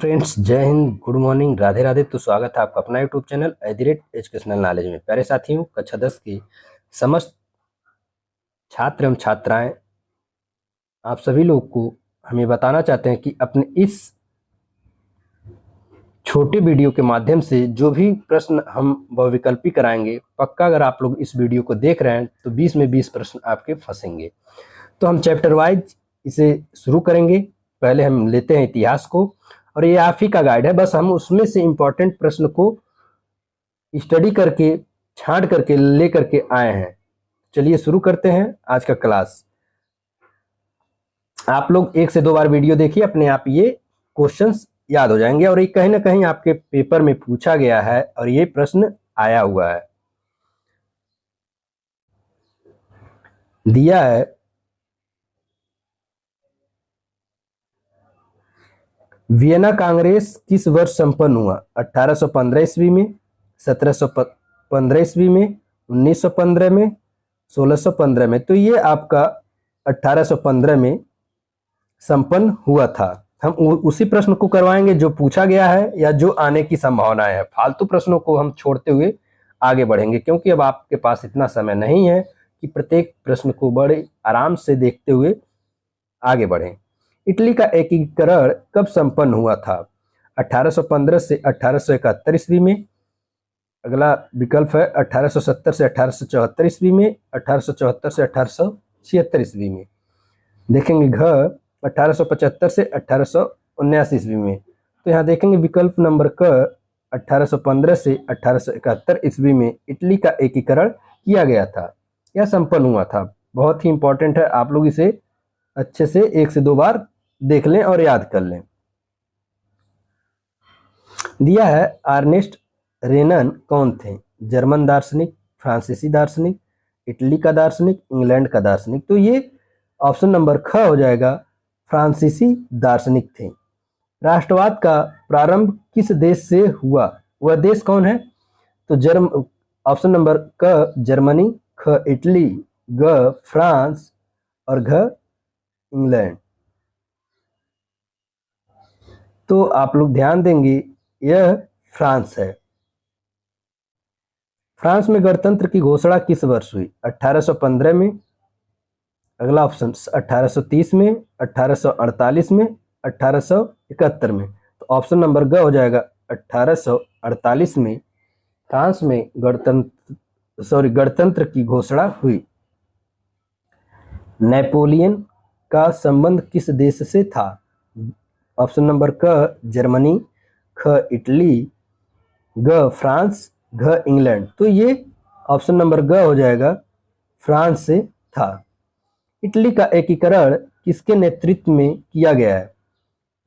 Friends, जय Hind, good morning, Radhe Radhe. तो स्वागत है आपका अपना यूट्यूब चैनल एजुकेशनल नॉलेज में। प्यारे साथियों, कक्षा 10 की समस्त छात्र एवं छात्राएं आप सभी लोग को हम ये बताना चाहते हैं कि अपने इस छोटे वीडियो के माध्यम से जो भी प्रश्न हम बहुविकल्पी कराएंगे, पक्का अगर आप लोग इस वीडियो को देख रहे हैं तो 20 में 20 प्रश्न आपके फंसेंगे। तो हम चैप्टर वाइज इसे शुरू करेंगे। पहले हम लेते हैं इतिहास को, और ये आप ही का गाइड है, बस हम उसमें से इम्पोर्टेंट प्रश्न को स्टडी करके छांट करके ले करके आए हैं। चलिए शुरू करते हैं आज का क्लास। आप लोग 1 से 2 बार वीडियो देखिए, अपने आप ये क्वेश्चंस याद हो जाएंगे, और ये कहीं ना कहीं आपके पेपर में पूछा गया है और ये प्रश्न आया हुआ है। दिया है वियना कांग्रेस किस वर्ष संपन्न हुआ? 1815 ईस्वी में, 1715 ईस्वी में, 1915 में, 1615 में। तो ये आपका 1815 में संपन्न हुआ था। हम उसी प्रश्न को करवाएंगे जो पूछा गया है या जो आने की संभावना है। फालतू प्रश्नों को हम छोड़ते हुए आगे बढ़ेंगे, क्योंकि अब आपके पास इतना समय नहीं है कि प्रत्येक प्रश्न को बड़े आराम से देखते हुए आगे बढ़ें। इटली का एकीकरण कब संपन्न हुआ था? 1815 से 1871 ईस्वी में। अगला विकल्प है 1870 से 1874 ईस्वी में, 1874 से 1876 ईस्वी में। देखेंगे घ 1875 से 1879 ईस्वी में। तो यहाँ देखेंगे विकल्प नंबर क 1815 से 1871 ईस्वी में इटली का एकीकरण किया गया था या संपन्न हुआ था। बहुत ही इंपॉर्टेंट है, आप लोग इसे अच्छे से 1 से 2 बार देख लें और याद कर लें। दिया है अर्नेस्ट रेनन कौन थे? जर्मन दार्शनिक, फ्रांसीसी दार्शनिक, इटली का दार्शनिक, इंग्लैंड का दार्शनिक। तो ये ऑप्शन नंबर ख हो जाएगा, फ्रांसीसी दार्शनिक थे। राष्ट्रवाद का प्रारंभ किस देश से हुआ? वह देश कौन है? तो ऑप्शन नंबर क जर्मनी, ख इटली, ग फ्रांस और घ इंग्लैंड। तो आप लोग ध्यान देंगे, यह फ्रांस है। फ्रांस में गणतंत्र की घोषणा किस वर्ष हुई? 1815 में। अगला ऑप्शन 1830 में, 1848 में, 1871 में। तो ऑप्शन नंबर ग हो जाएगा 1848 में फ्रांस में गणतंत्र की घोषणा हुई। नेपोलियन का संबंध किस देश से था? ऑप्शन नंबर क जर्मनी, ख इटली, ग फ्रांस, घ इंग्लैंड। तो ये ऑप्शन नंबर ग हो जाएगा, फ्रांस से था। इटली का एकीकरण किसके नेतृत्व में किया गया है?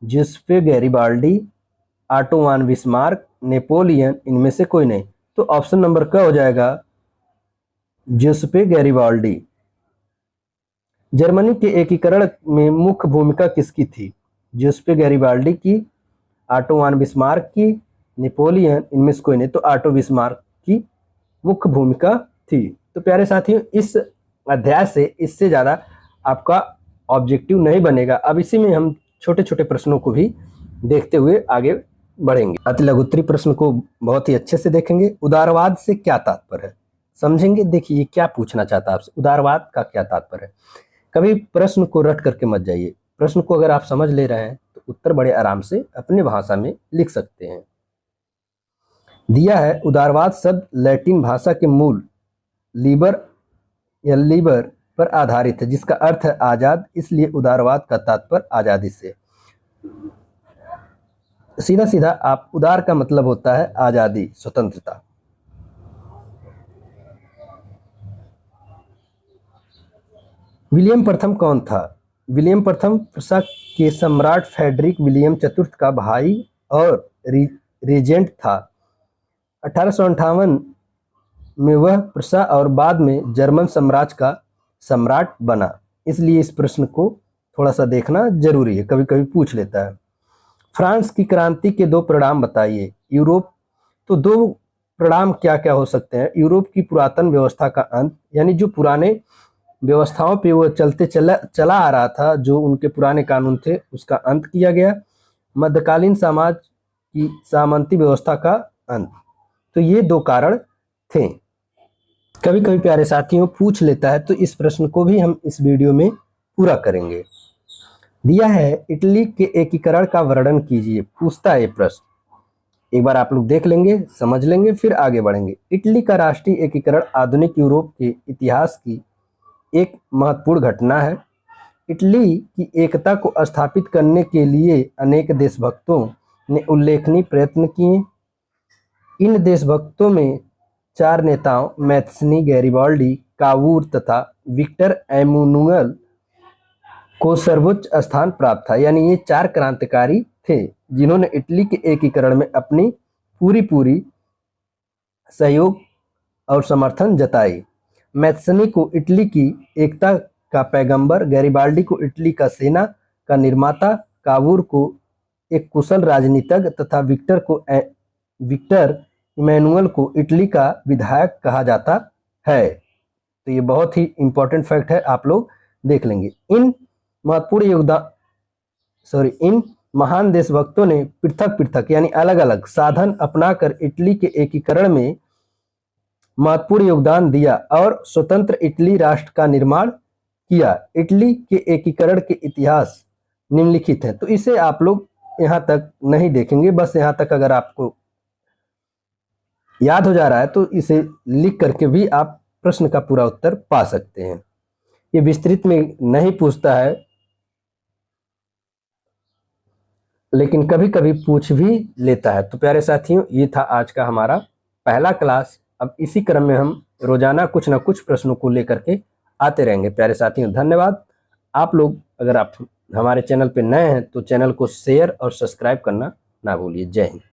जुसेप्पे गैरिबाल्डी, ऑटो वान बिस्मार्क, नेपोलियन, इनमें से कोई नहीं। तो ऑप्शन नंबर क हो जाएगा, जुसेप्पे गैरिबाल्डी। जर्मनी के एकीकरण में मुख्य भूमिका किसकी थी? जुसेप्पे गैरिबाल्डी की, ऑटो वान बिस्मार्क की, नेपोलियन, इनमें से कोई नहीं। तो ऑटो बिस्मार्क की मुख्य भूमिका थी। तो प्यारे साथियों, इस अध्याय से इससे ज़्यादा आपका ऑब्जेक्टिव नहीं बनेगा। अब इसी में हम छोटे छोटे प्रश्नों को भी देखते हुए आगे बढ़ेंगे। अति लघुत्तरी प्रश्न को बहुत ही अच्छे से देखेंगे। उदारवाद से क्या तात्पर्य है, समझेंगे। देखिए क्या पूछना चाहता है आपसे, उदारवाद का क्या तात्पर्य है। कभी प्रश्न को रट करके मत जाइए। प्रश्न को अगर आप समझ ले रहे हैं तो उत्तर बड़े आराम से अपनी भाषा में लिख सकते हैं। दिया है उदारवाद शब्द लैटिन भाषा के मूल लीबर या लीबर पर आधारित है, जिसका अर्थ है आजाद, इसलिए उदारवाद का तात्पर्य आजादी से। सीधा सीधा आप उदार का मतलब होता है आजादी, स्वतंत्रता। विलियम प्रथम कौन था? विलियम प्रथम प्रुसा के सम्राट फ्रेडरिक विलियम चतुर्थ का भाई और रीजेंट था। 1858 में वह प्रुसा और बाद में जर्मन साम्राज्य का सम्राट बना। इसलिए इस प्रश्न को थोड़ा सा देखना जरूरी है, कभी कभी पूछ लेता है। फ्रांस की क्रांति के 2 परिणाम बताइए। यूरोप, तो 2 परिणाम क्या क्या हो सकते हैं? यूरोप की पुरातन व्यवस्था का अंत, यानी जो पुराने व्यवस्थाओं पे वो चला आ रहा था, जो उनके पुराने कानून थे, उसका अंत किया गया। मध्यकालीन समाज की सामंती व्यवस्था का अंत। तो ये दो कारण थे। कभी कभी प्यारे साथियों पूछ लेता है, तो इस प्रश्न को भी हम इस वीडियो में पूरा करेंगे। दिया है इटली के एकीकरण का वर्णन कीजिए, पूछता है ये प्रश्न। एक बार आप लोग देख लेंगे, समझ लेंगे, फिर आगे बढ़ेंगे। इटली का राष्ट्रीय एकीकरण आधुनिक यूरोप के इतिहास की एक महत्वपूर्ण घटना है। इटली की एकता को स्थापित करने के लिए अनेक देशभक्तों ने उल्लेखनीय प्रयत्न किए। इन देशभक्तों में 4 नेताओं मैथ्सनी, गैरिबाल्डी, कावूर तथा विक्टर एमुनुअल को सर्वोच्च स्थान प्राप्त था। यानी ये 4 क्रांतिकारी थे जिन्होंने इटली के एकीकरण में अपनी पूरी सहयोग और समर्थन जताई। मैथ्सनी को इटली की एकता का पैगंबर, गैरिबाल्डी को इटली का सेना का निर्माता, कावूर को एक कुशल राजनीतिज्ञ तथा विक्टर इमैनुअल को इटली का विधायक कहा जाता है। तो ये बहुत ही इंपॉर्टेंट फैक्ट है, आप लोग देख लेंगे। इन महान देशभक्तों ने पृथक यानी अलग अलग साधन अपनाकर इटली के एकीकरण में महत्वपूर्ण योगदान दिया और स्वतंत्र इटली राष्ट्र का निर्माण किया। इटली के एकीकरण के इतिहास निम्नलिखित है। तो इसे आप लोग यहाँ तक नहीं देखेंगे, बस यहाँ तक अगर आपको याद हो जा रहा है तो इसे लिख करके भी आप प्रश्न का पूरा उत्तर पा सकते हैं। ये विस्तृत में नहीं पूछता है, लेकिन कभी कभी पूछ भी लेता है। तो प्यारे साथियों, ये था आज का हमारा पहला क्लास। अब इसी क्रम में हम रोजाना कुछ ना कुछ प्रश्नों को लेकर के आते रहेंगे। प्यारे साथियों, धन्यवाद। आप लोग अगर आप हमारे चैनल पे नए हैं तो चैनल को शेयर और सब्सक्राइब करना ना भूलिए। जय हिंद।